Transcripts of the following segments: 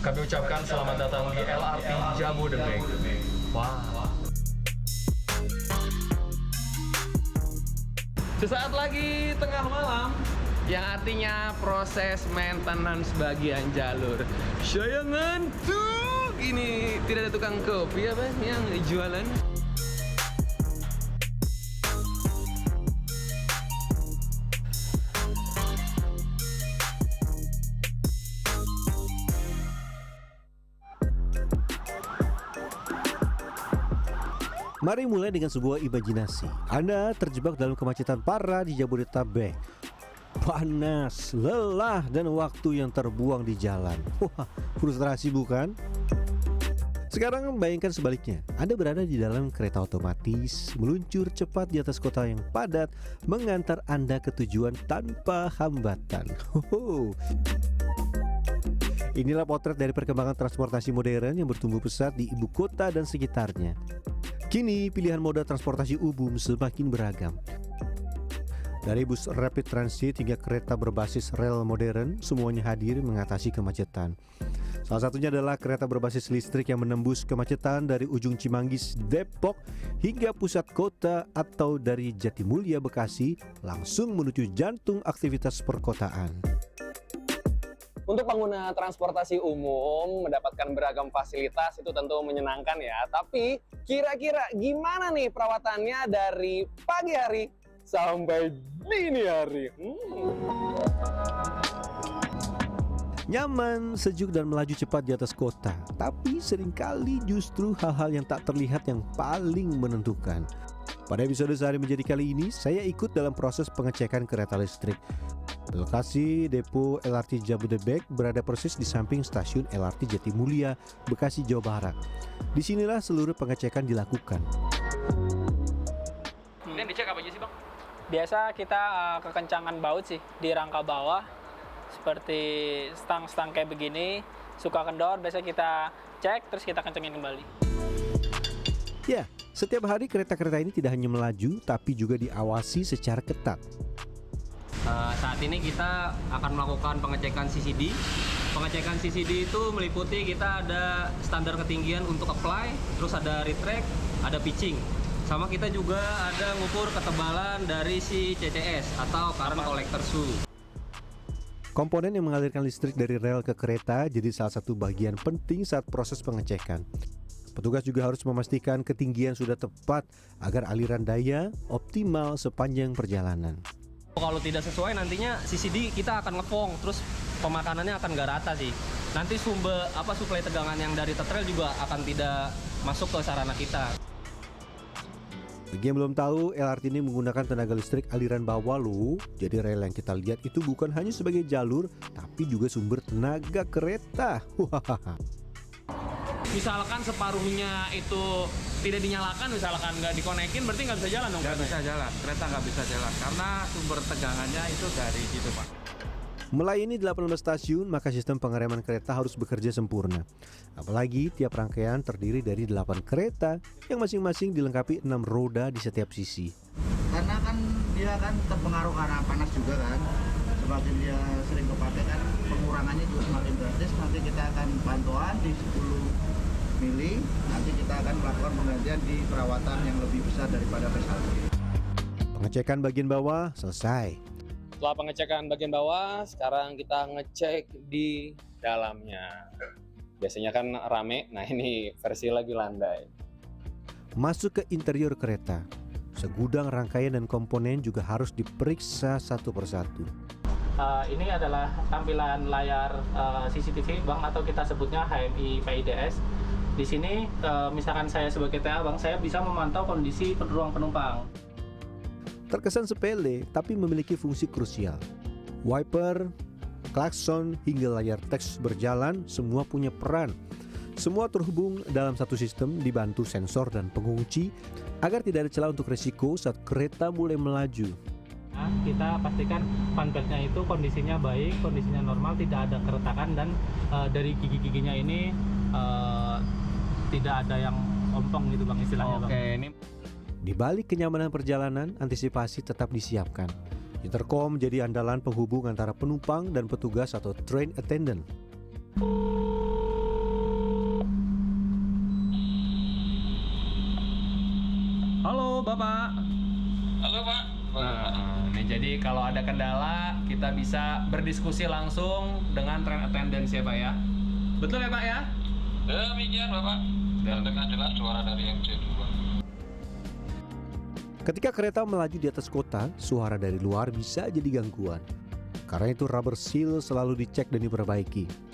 Kami ucapkan selamat datang di LRT Jabodebek. Wah. Sesaat lagi tengah malam, yang artinya proses maintenance bagian jalur. Sayangan tuh, ini tidak ada tukang kopi apa yang jualan. Mari mulai dengan sebuah imajinasi. Anda terjebak dalam kemacetan parah di Jabodetabek. Panas, lelah, dan waktu yang terbuang di jalan. Wah, frustrasi bukan? Sekarang bayangkan sebaliknya. Anda berada di dalam kereta otomatis, meluncur cepat di atas kota yang padat, mengantar Anda ke tujuan tanpa hambatan. Inilah potret dari perkembangan transportasi modern yang bertumbuh pesat di ibu kota dan sekitarnya. Kini pilihan moda transportasi umum semakin beragam. Dari bus rapid transit hingga kereta berbasis rel modern, semuanya hadir mengatasi kemacetan. Salah satunya adalah kereta berbasis listrik yang menembus kemacetan dari ujung Cimanggis, Depok hingga pusat kota atau dari Jatimulya, Bekasi langsung menuju jantung aktivitas perkotaan. Untuk pengguna transportasi umum mendapatkan beragam fasilitas itu tentu menyenangkan ya. Tapi kira-kira gimana nih perawatannya dari pagi hari sampai dini hari? Nyaman, sejuk, dan melaju cepat di atas kota. Tapi seringkali justru hal-hal yang tak terlihat yang paling menentukan. Pada episode Sehari Menjadi kali ini, saya ikut dalam proses pengecekan kereta listrik. Lokasi depo LRT Jabodebek berada persis di samping stasiun LRT Jatimulya, Bekasi, Jawa Barat. Disinilah seluruh pengecekan dilakukan. Ini dicek apa aja sih, Bang? Biasa kita kekencangan baut sih di rangka bawah, seperti stang-stang kayak begini, suka kendor, biasa kita cek terus kita kencengin kembali. Ya, setiap hari kereta-kereta ini tidak hanya melaju, tapi juga diawasi secara ketat. Saat ini kita akan melakukan pengecekan CCD. Pengecekan CCD itu meliputi kita ada standar ketinggian untuk apply, terus ada retract, ada pitching. Sama kita juga ada ngukur ketebalan dari si CCS atau current collector shoe. Komponen yang mengalirkan listrik dari rel ke kereta jadi salah satu bagian penting saat proses pengecekan. Petugas juga harus memastikan ketinggian sudah tepat agar aliran daya optimal sepanjang perjalanan. Kalau tidak sesuai nantinya CCD kita akan ngefong, terus pemakanannya akan nggak rata sih. Nanti suplai tegangan yang dari tetrel juga akan tidak masuk ke sarana kita. Bagi yang belum tahu, LRT ini menggunakan tenaga listrik aliran bawah loh. Jadi rel yang kita lihat itu bukan hanya sebagai jalur, tapi juga sumber tenaga kereta. Misalkan separuhnya itu tidak dinyalakan, misalkan nggak dikonekin, berarti nggak bisa jalan dong? Nggak bisa jalan, kereta nggak bisa jalan karena sumber tegangannya itu dari situ, Pak. Melayani 18 stasiun, maka sistem pengereman kereta harus bekerja sempurna. Apalagi tiap rangkaian terdiri dari 8 kereta yang masing-masing dilengkapi 6 roda di setiap sisi. Karena kan dia kan terpengaruh karena panas juga kan. Semakin dia sering kepakai kan pengurangannya juga semakin drastis. Nanti kita akan pantauan di 10 mili, nanti kita akan melakukan penggantian di perawatan yang lebih besar daripada PSLV. Pengecekan bagian bawah selesai. Setelah pengecekan bagian bawah, sekarang kita ngecek di dalamnya. Biasanya kan rame, nah ini versi lagi landai. Masuk ke interior kereta. Segudang rangkaian dan komponen juga harus diperiksa satu persatu. Ini adalah tampilan layar CCTV, Bang, atau kita sebutnya HMI PIDS. Di sini, misalkan saya sebagai TA, Bang, saya bisa memantau kondisi ruang penumpang. Terkesan sepele, tapi memiliki fungsi krusial. Wiper, klakson, hingga layar teks berjalan, semua punya peran. Semua terhubung dalam satu sistem, dibantu sensor dan pengunci, agar tidak ada celah untuk resiko saat kereta mulai melaju. Nah, kita pastikan funbeltnya itu kondisinya baik, kondisinya normal, tidak ada keretakan, dan dari gigi-giginya ini tidak ada yang ompong gitu, Bang, istilahnya. Oke, Bang. ini Di balik kenyamanan perjalanan, antisipasi tetap disiapkan. Intercom jadi andalan penghubung antara penumpang dan petugas atau train attendant. Bapak. Halo Pak. Nah, ini jadi kalau ada kendala kita bisa berdiskusi langsung dengan train attendance ya Pak ya. Betul ya Pak ya? Demikian Bapak. Terdengar jelas suara dari MC2. Ketika kereta melaju di atas kota, suara dari luar bisa jadi gangguan. Karena itu rubber seal selalu dicek dan diperbaiki.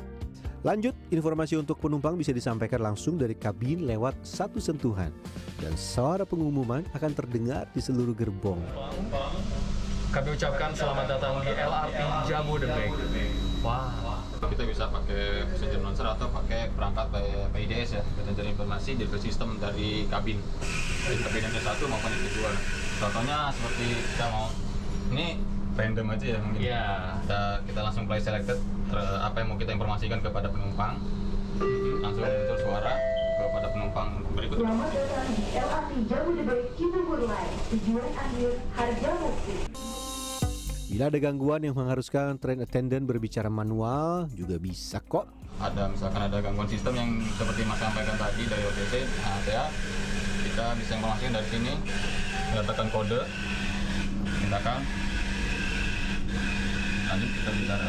Lanjut, informasi untuk penumpang bisa disampaikan langsung dari kabin lewat satu sentuhan. Dan suara pengumuman akan terdengar di seluruh gerbong. Kami ucapkan selamat datang di LRT Jabodebek. Wah. Kita bisa pakai passenger announcer atau pakai perangkat PIDS ya, passenger informasi dari sistem dari kabin. Dari kabin yang satu maupun yang kedua. Contohnya seperti kita mau ini random aja ya mungkin. Kita langsung play selected apa yang mau kita informasikan kepada penumpang. Langsung muncul suara kepada penumpang berikutnya. Selamat datang di LRT Jabodebek Cibubur Line. Tujuan akhir Harjamukti. Bila ada gangguan yang mengharuskan train attendant berbicara manual, juga bisa kok. Misalkan ada gangguan sistem yang seperti Mas sampaikan tadi dari OTC, TA, kita bisa informasikan dari sini, mengatakan kode, tindakan. Lanjut kita bicara.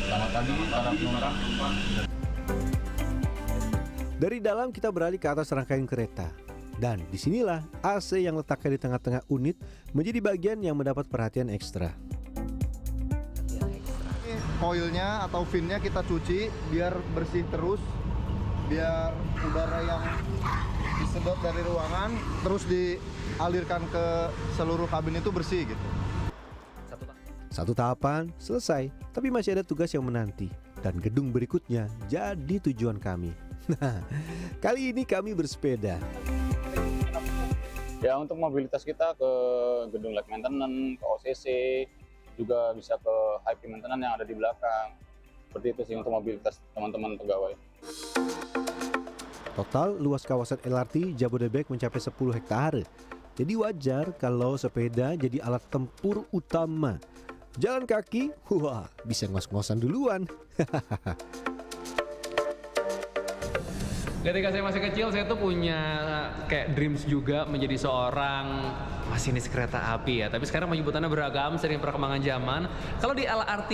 Selamat pagi para penumpang. Dari dalam kita beralih ke atas rangkaian kereta. Dan disinilah AC yang letaknya di tengah-tengah unit menjadi bagian yang mendapat perhatian ekstra. Koilnya atau finnya kita cuci biar bersih terus, biar udara yang disedot dari ruangan terus dialirkan ke seluruh kabin itu bersih gitu. Satu tahapan selesai, tapi masih ada tugas yang menanti. Dan gedung berikutnya jadi tujuan kami. Nah, kali ini kami bersepeda. Ya untuk mobilitas kita ke gedung light maintenance, ke OCC, juga bisa ke high maintenance yang ada di belakang. Seperti itu sih untuk mobilitas teman-teman pegawai. Total luas kawasan LRT Jabodebek mencapai 10 hektare. Jadi wajar kalau sepeda jadi alat tempur utama. Jalan kaki, wah bisa ngos-ngosan duluan. Ketika saya masih kecil, saya tuh punya kayak dreams juga menjadi seorang masinis kereta api ya. Tapi sekarang penyebutannya beragam, sering perkembangan zaman. Kalau di LRT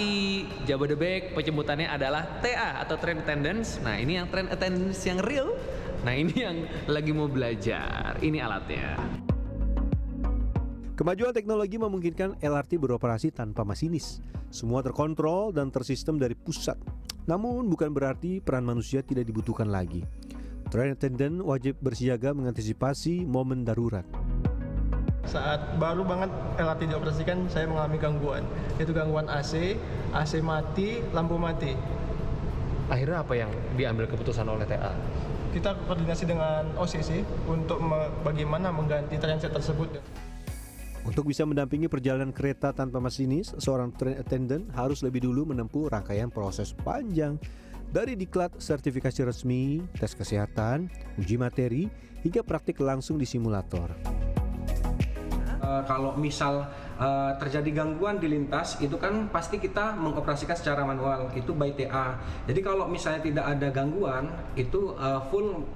Jabodebek, penyebutannya adalah TA atau Train Attendance. Nah ini yang Train Attendance yang real. Nah ini yang lagi mau belajar. Ini alatnya. Kemajuan teknologi memungkinkan LRT beroperasi tanpa masinis. Semua terkontrol dan tersistem dari pusat. Namun bukan berarti peran manusia tidak dibutuhkan lagi. Train attendant wajib bersiaga mengantisipasi momen darurat. Saat baru banget LRT dioperasikan, saya mengalami gangguan. Yaitu gangguan AC mati, lampu mati. Akhirnya apa yang diambil keputusan oleh TA? Kita koordinasi dengan OCC untuk bagaimana mengganti trainset tersebut. Untuk bisa mendampingi perjalanan kereta tanpa masinis, seorang train attendant harus lebih dulu menempuh rangkaian proses panjang. Dari diklat sertifikasi resmi, tes kesehatan, uji materi, hingga praktik langsung di simulator. Kalau misal terjadi gangguan di lintas, itu kan pasti kita mengoperasikan secara manual, itu by TA. Jadi kalau misalnya tidak ada gangguan, itu full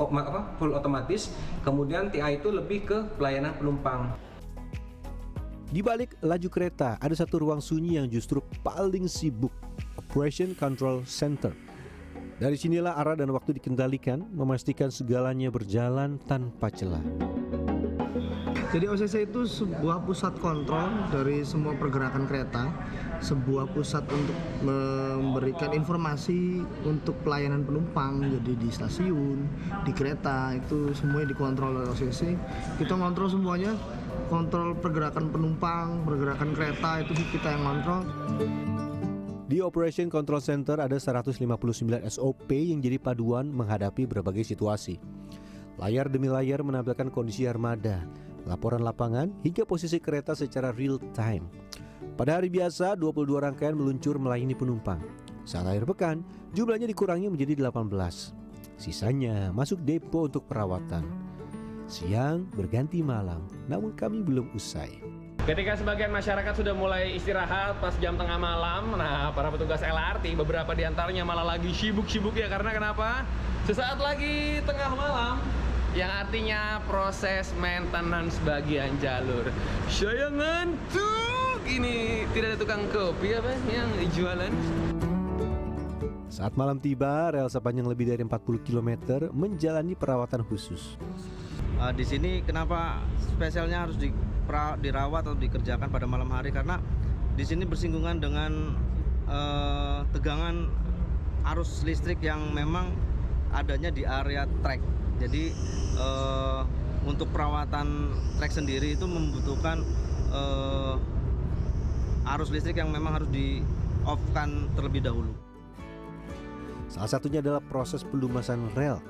otomatis, kemudian TA itu lebih ke pelayanan penumpang. Di balik laju kereta, ada satu ruang sunyi yang justru paling sibuk, Operation Control Center. Dari sinilah arah dan waktu dikendalikan, memastikan segalanya berjalan tanpa celah. Jadi OCC itu sebuah pusat kontrol dari semua pergerakan kereta, sebuah pusat untuk memberikan informasi untuk pelayanan penumpang. Jadi di stasiun, di kereta, itu semuanya dikontrol oleh OCC. Kita kontrol semuanya, kontrol pergerakan penumpang, pergerakan kereta, itu kita yang kontrol. Di Operation Control Center ada 159 SOP yang jadi paduan menghadapi berbagai situasi. Layar demi layar menampilkan kondisi armada, laporan lapangan, hingga posisi kereta secara real time. Pada hari biasa, 22 rangkaian meluncur melayani penumpang. Saat akhir pekan, jumlahnya dikurangi menjadi 18. Sisanya masuk depo untuk perawatan. Siang berganti malam, namun kami belum usai. Ketika sebagian masyarakat sudah mulai istirahat pas jam tengah malam, nah para petugas LRT beberapa diantaranya malah lagi sibuk-sibuk ya, karena kenapa? Sesaat lagi tengah malam yang artinya proses maintenance bagian jalur. Saya ngantuk, ini tidak ada tukang kopi apa yang jualan. Saat malam tiba, rel sepanjang lebih dari 40 km menjalani perawatan khusus. Di sini kenapa spesialnya harus dirawat atau dikerjakan pada malam hari, karena di sini bersinggungan dengan tegangan arus listrik yang memang adanya di area trek. Jadi untuk perawatan trek sendiri itu membutuhkan arus listrik yang memang harus di-off-kan terlebih dahulu. Salah satunya adalah proses pelumasan rel.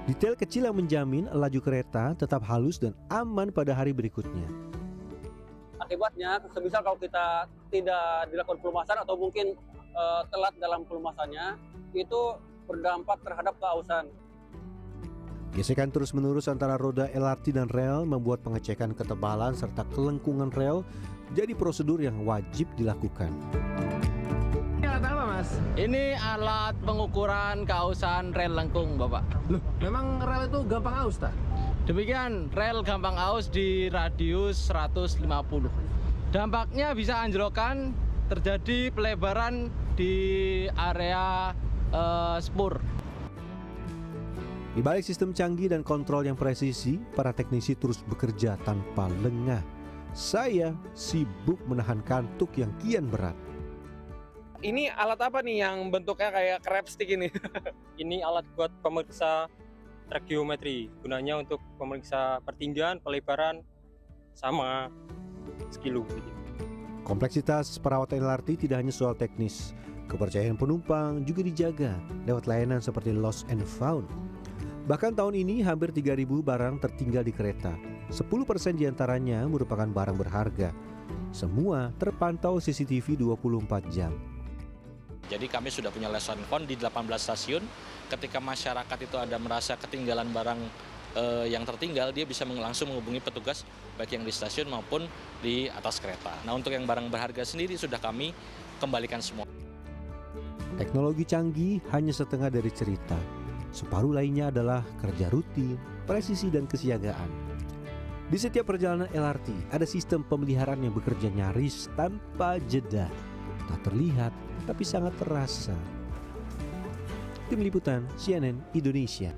Detail kecil yang menjamin laju kereta tetap halus dan aman pada hari berikutnya. Akibatnya, semisal kalau kita tidak dilakukan pelumasan atau mungkin telat dalam pelumasannya, itu berdampak terhadap keausan. Gesekan terus-menerus antara roda LRT dan rel membuat pengecekan ketebalan serta kelengkungan rel jadi prosedur yang wajib dilakukan. Ini alat apa, Mas? Ini alat pengukuran keausan rel lengkung, Bapak. Loh, memang rel itu gampang aus, tak? Demikian, rel gampang aus di radius 150. Dampaknya bisa anjlokan, terjadi pelebaran di area spur. Di balik sistem canggih dan kontrol yang presisi, para teknisi terus bekerja tanpa lengah. Saya sibuk menahan kantuk yang kian berat. Ini alat apa nih yang bentuknya kayak crab stick ini? Ini alat buat pemeriksa trek geometri. Gunanya untuk pemeriksa pertinggian, pelebaran, sama skilu. Kompleksitas perawatan LRT tidak hanya soal teknis. Kepercayaan penumpang juga dijaga lewat layanan seperti Lost and Found. Bahkan tahun ini hampir 3.000 barang tertinggal di kereta. 10% diantaranya merupakan barang berharga. Semua terpantau CCTV 24 jam. Jadi kami sudah punya lesson phone di 18 stasiun. Ketika masyarakat itu ada merasa ketinggalan barang yang tertinggal, dia bisa langsung menghubungi petugas baik yang di stasiun maupun di atas kereta. Nah, untuk yang barang berharga sendiri sudah kami kembalikan semua. Teknologi canggih hanya setengah dari cerita. Separuh lainnya adalah kerja rutin, presisi dan kesiagaan. Di setiap perjalanan LRT ada sistem pemeliharaan yang bekerja nyaris tanpa jeda. Tak terlihat tapi sangat terasa. Tim Liputan CNN Indonesia.